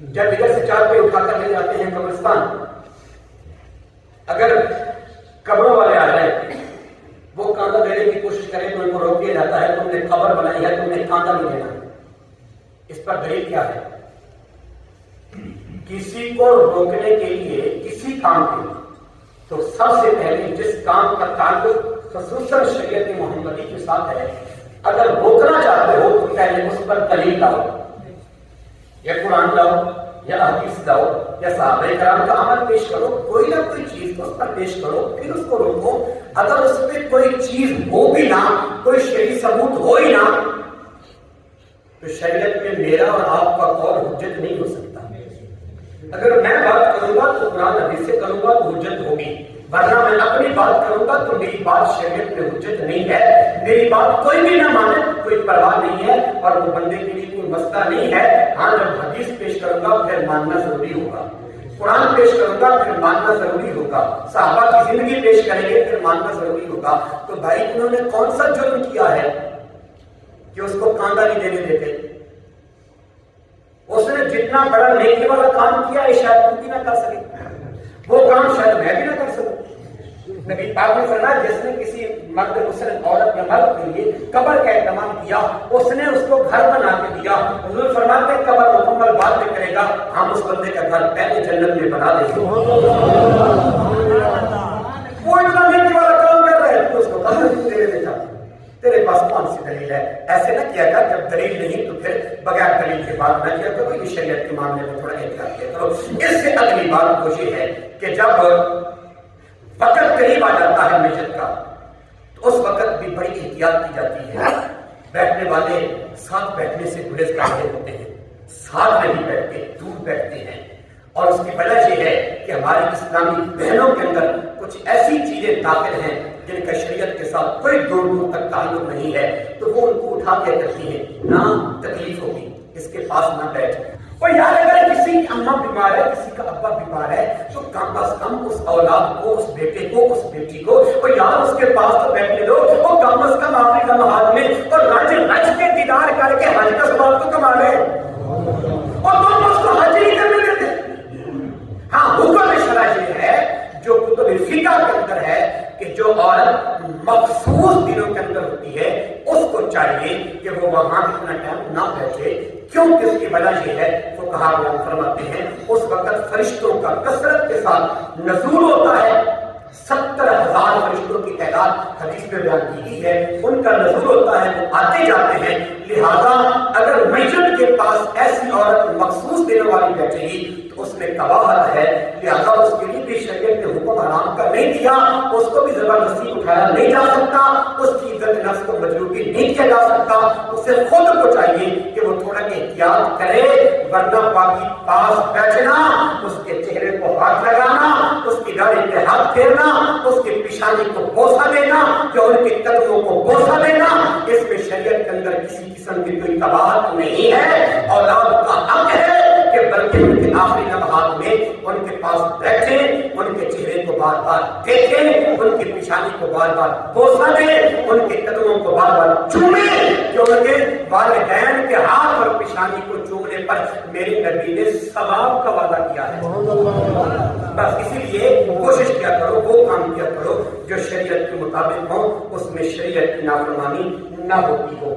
جب ادھر سے چار پہ اٹھا کر لے جاتے ہیں قبرستان، اگر قبروں والے آ جائیں وہ کاندھا دینے کی کوشش کریں تو ان کو روک دیا جاتا ہے، تم نے قبر بنائی ہے، تم نے کاندھا نہیں دینا۔ اس پر دلیل کیا ہے؟ کسی کو روکنے کے لیے کسی کام کے لیے تو سب سے پہلے جس کام کا تعلق خصوصاً شریعت محمدی کے ساتھ ہے، اگر روکنا چاہتے ہو تو پہلے اس پر دلیل لاؤ، یا قرآن لاؤ یا حدیث لاؤ یا صحابہ کرام کا عمل پیش کرو، کوئی نہ کوئی چیز اس پر پیش کرو، پھر اس کو روکو۔ اگر اس پہ کوئی چیز ہو بھی نہ، کوئی شرعی ثبوت ہو ہی نہ، تو شریعت میں میرا اور آپ کا قول حجت نہیں ہو سکتا۔ اگر میں بات کروں گا تو قرآن حدیث سے کروں گا تو حجت ہوگی، ورنہ میں اپنی بات کروں گا تو میری بات شریعت میں حجت نہیں ہے۔ میری بات کوئی بھی نہ مانے کوئی پرواہ نہیں ہے اور وہ بندے کے لیے کوئی مسئلہ نہیں ہے۔ ہاں جب حدیث پیش کروں گا پھر ماننا ضروری ہوگا، قرآن پیش کروں گا پھر ماننا ضروری ہوگا، صحابہ کی زندگی پیش کریں گے پھر ماننا ضروری ہوگا۔ تو بھائی انہوں نے کون سا جرم کیا ہے کہ اس کو کاندھا نہیں دینے دیتے؟ اس نے جتنا بڑا نیکی والا کام کیا ہے شاید تم بھی نہ کر سکے، وہ کام شاید میں بھی نہ کر سکوں۔ نبی پاک نے فرمایا جس نے کسی مرد مسلم عورت یا مرد کے لیے قبر کا اہتمام کیا، اس نے اس کو گھر بنا کے دیا۔ حضور فرماتے ہیں قبر مکمل بعد میں کرے گا، ہم اس بندے کا گھر پہلے جنت میں بنا دیں گے۔ وہ اتنا نیکی والا کام کر رہے ہیں تو اس کو قبر کیوں دے دیتا؟ تیرے پاس کون سی دلیل ہے؟ ایسے نہ کیا کر، جب دلیل نہیں تو پھر بغیر دلیل کے بات نہ کیا کرو۔ یہ شریعت کے معاملے میں تھوڑا احتیاط کیا کرو۔ اس سے اگلی بات وہ یہ ہے کہ جب وقت قریب آ جاتا ہے میت کا تو اس وقت بھی بڑی احتیاط کی جاتی ہے۔ بیٹھنے والے ساتھ بیٹھنے سے گریز کر رہے ہوتے ہیں، ساتھ نہیں بیٹھتے، دور بیٹھتے ہیں، اور اس کی وجہ یہ ہے کہ ہماری اسلامی بہنوں کے اندر کچھ ایسی چیزیں داخل ہیں جن کا شریعت کے ساتھ کوئی دور دور تک تعلق نہیں ہے، تو وہ ان کو اٹھا کے کرتی ہیں، نہ تکلیف ہوگی، اس کے پاس نہ بیٹھ۔ اور یار اگر کسی کی اماں بیمار ہے، کسی کا ابا بیمار ہے، تو کم از کم اس اولاد کو، اس بیٹے کو، اس بیٹی کو، اور یار اس کے پاس تو بیٹھنے دو، وہ کم از کم آخری لمحات میں اور رج رج کے دیدار کر کے حج کا ثواب تو کما لے، اور تم اس کو حج نہیں کرنے دیتے۔ ہاں حکم شرع یہ ہے جو کتب فقہ کے اندر ہے کہ جو عورت مخصوص دنوں کے اندر ہوتی ہے اس کو چاہیے کہ وہ وہاں اتنا ٹائم نہ بیٹھے۔ کیوں؟ اس کی وجہ یہ ہے، فقہا بیان فرماتے ہیں اس وقت فرشتوں کا کثرت کے ساتھ نزول ہوتا ہے، 70,000 فرشتوں کی تعداد حدیث میں بیان کی گئی ہے، ان کا نزول ہوتا ہے، وہ آتے جاتے ہیں۔ لہذا اگر میت کے پاس ایسی عورت مخصوص دنوں والی بیٹھے گی تو اس میں قباحت ہے، لہذا اس کے لیے بھی شریعت نے حکم حرام کا نہیں دیا، اس کو بھی زبردستی اٹھایا نہیں جا سکتا، اس کی عزت نفس کو مجروحی نہیں کیا جا سکتا۔ اسے خود کو چاہیے کہ وہ تھوڑا احتیاط کرے، ورنہ باقی پاس بیٹھنا، اس کے چہرے کو ہاتھ لگانا، اس کی داڑھی پہ ہاتھ پھیرنا، اس کی پیشانی کو بوسہ دینا یا ان کے قدموں کو بوسہ دینا، اس میں شریعت کے اندر کسی قسم کی کوئی قباحت نہیں ہے۔ اولاد کا حق ہے کہ بلکہ ان کے آخری لمحات میں ان کے پاس بیٹھیں، ان کے چہرے کو بار بار دیکھیں، ان کی پیشانی کو بار بار بوسہ دیں، ان کے قدموں کو بار بار چومیں، کہ ان کے والدین کے ہاتھ اور پیشانی کو چومنے پر میرے نبی نے ثواب کا وعدہ کیا ہے۔ بس اسی لیے کوشش کیا کرو، وہ کام کیا کرو جو شریعت کے مطابق ہو، اس میں شریعت کی نافرمانی نہ ہوتی ہو۔